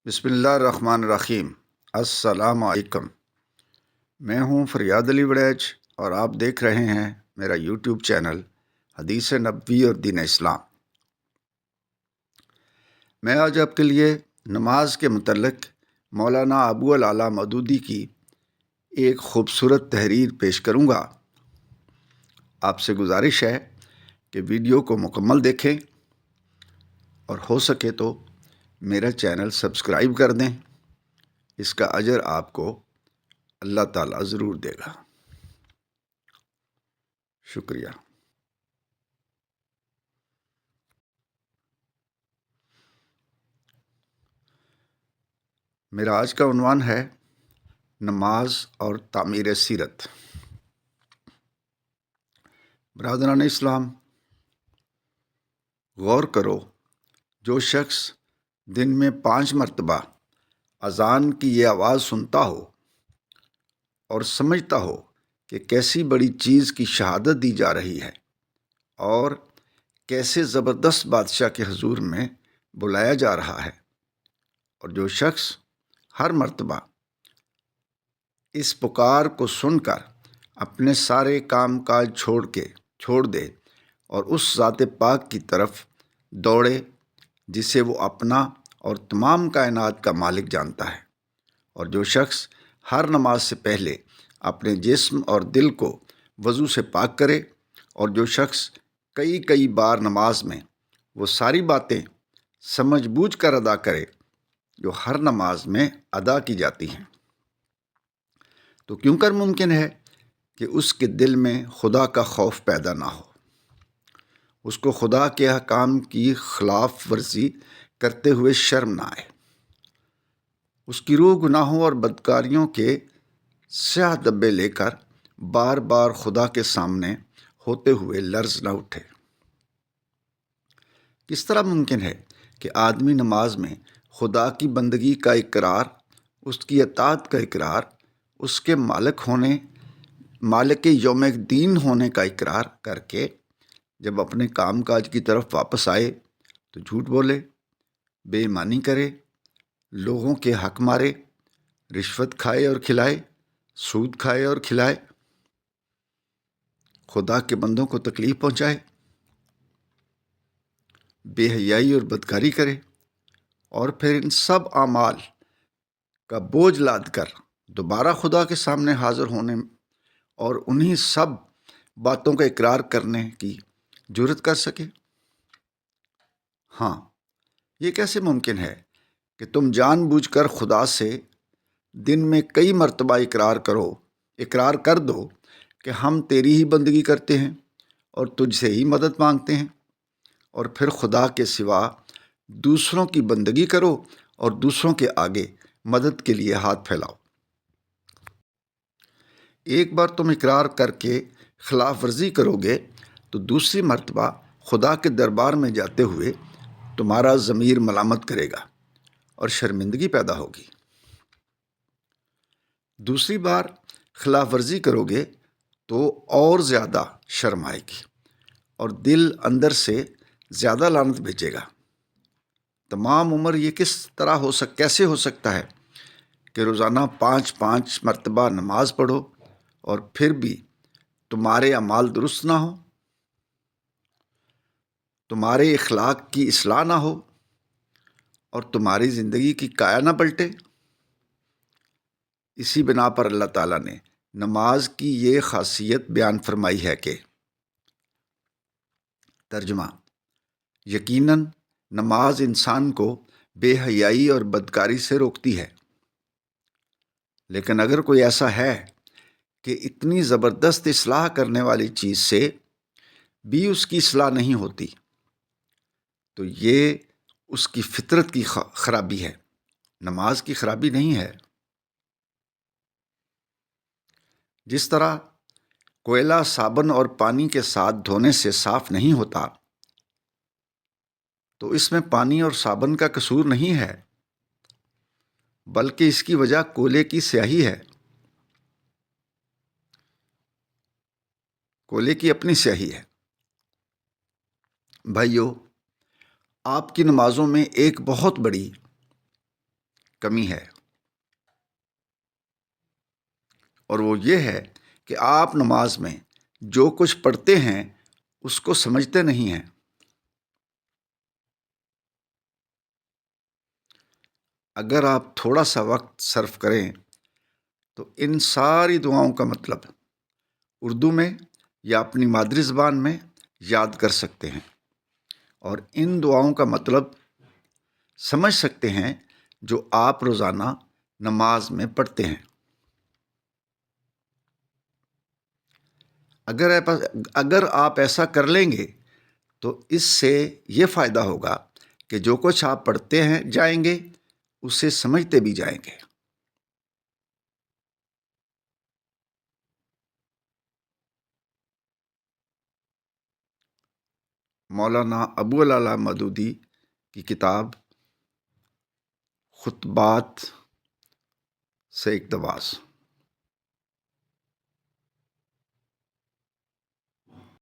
بسم اللہ الرحمن الرحیم۔ السلام علیکم۔ میں ہوں فریاد علی وڑیچ اور آپ دیکھ رہے ہیں میرا یوٹیوب چینل حدیث نبوی اور دین اسلام۔ میں آج آپ کے لیے نماز کے متعلق مولانا ابو العلا مودودی کی ایک خوبصورت تحریر پیش کروں گا۔ آپ سے گزارش ہے کہ ویڈیو کو مکمل دیکھیں اور ہو سکے تو میرا چینل سبسکرائب کر دیں۔ اس کا اجر آپ کو اللہ تعالیٰ ضرور دے گا۔ شکریہ۔ میرا آج کا عنوان ہے نماز اور تعمیر سیرت۔ برادران اسلام، غور کرو، جو شخص دن میں 5 مرتبہ اذان کی یہ آواز سنتا ہو اور سمجھتا ہو کہ کیسی بڑی چیز کی شہادت دی جا رہی ہے اور کیسے زبردست بادشاہ کے حضور میں بلایا جا رہا ہے، اور جو شخص ہر مرتبہ اس پکار کو سن کر اپنے سارے کام کاج چھوڑ دے اور اس ذات پاک کی طرف دوڑے جسے وہ اپنا اور تمام کائنات کا مالک جانتا ہے، اور جو شخص ہر نماز سے پہلے اپنے جسم اور دل کو وضو سے پاک کرے، اور جو شخص کئی بار نماز میں وہ ساری باتیں سمجھ بوجھ کر ادا کرے جو ہر نماز میں ادا کی جاتی ہیں، تو کیوں کر ممکن ہے کہ اس کے دل میں خدا کا خوف پیدا نہ ہو، اس کو خدا کے احکام کی خلاف ورزی کرتے ہوئے شرم نہ آئے، اس کی روح گناہوں اور بدکاریوں کے سیاہ دبے لے کر بار بار خدا کے سامنے ہوتے ہوئے لرز نہ اٹھے۔ کس طرح ممکن ہے کہ آدمی نماز میں خدا کی بندگی کا اقرار، اس کی اطاعت کا اقرار، اس کے مالک یوم دین ہونے کا اقرار کر کے جب اپنے کام کاج کی طرف واپس آئے تو جھوٹ بولے، بے ایمانی کرے، لوگوں کے حق مارے، رشوت کھائے اور کھلائے، سود کھائے اور کھلائے، خدا کے بندوں کو تکلیف پہنچائے، بے حیائی اور بدکاری کرے، اور پھر ان سب اعمال کا بوجھ لاد کر دوبارہ خدا کے سامنے حاضر ہونے اور انہی سب باتوں کا اقرار کرنے کی جرات کر سکے۔ ہاں، یہ کیسے ممکن ہے کہ تم جان بوجھ کر خدا سے دن میں کئی مرتبہ اقرار کر دو کہ ہم تیری ہی بندگی کرتے ہیں اور تجھ سے ہی مدد مانگتے ہیں، اور پھر خدا کے سوا دوسروں کی بندگی کرو اور دوسروں کے آگے مدد کے لیے ہاتھ پھیلاؤ۔ ایک بار تم اقرار کر کے خلاف ورزی کرو گے تو دوسری مرتبہ خدا کے دربار میں جاتے ہوئے تمہارا ضمیر ملامت کرے گا اور شرمندگی پیدا ہوگی۔ دوسری بار خلاف ورزی کرو گے تو اور زیادہ شرم آئے گی اور دل اندر سے زیادہ لعنت بھیجے گا۔ تمام عمر یہ کیسے ہو سکتا ہے کہ روزانہ 5 مرتبہ نماز پڑھو اور پھر بھی تمہارے اعمال درست نہ ہو، تمہارے اخلاق کی اصلاح نہ ہو اور تمہاری زندگی کی کایا نہ پلٹے۔ اسی بنا پر اللہ تعالیٰ نے نماز کی یہ خاصیت بیان فرمائی ہے کہ ترجمہ: یقیناً نماز انسان کو بے حیائی اور بدکاری سے روکتی ہے، لیکن اگر کوئی ایسا ہے کہ اتنی زبردست اصلاح کرنے والی چیز سے بھی اس کی اصلاح نہیں ہوتی تو یہ اس کی فطرت کی خرابی ہے، نماز کی خرابی نہیں ہے۔ جس طرح کوئلہ صابن اور پانی کے ساتھ دھونے سے صاف نہیں ہوتا، تو اس میں پانی اور صابن کا قصور نہیں ہے، بلکہ اس کی وجہ کوئلے کی سیاہی ہے، کوئلے کی اپنی سیاہی ہے۔ بھائیو، آپ کی نمازوں میں ایک بہت بڑی کمی ہے، اور وہ یہ ہے کہ آپ نماز میں جو کچھ پڑھتے ہیں اس کو سمجھتے نہیں ہیں۔ اگر آپ تھوڑا سا وقت صرف کریں تو ان ساری دعاؤں کا مطلب اردو میں یا اپنی مادری زبان میں یاد کر سکتے ہیں، اور ان دعاؤں کا مطلب سمجھ سکتے ہیں جو آپ روزانہ نماز میں پڑھتے ہیں۔ اگر آپ ایسا کر لیں گے تو اس سے یہ فائدہ ہوگا کہ جو کچھ آپ پڑھتے ہیں جائیں گے اسے سمجھتے بھی جائیں گے۔ مولانا ابو العلا مودودی کی کتاب خطبات سے اقتباس۔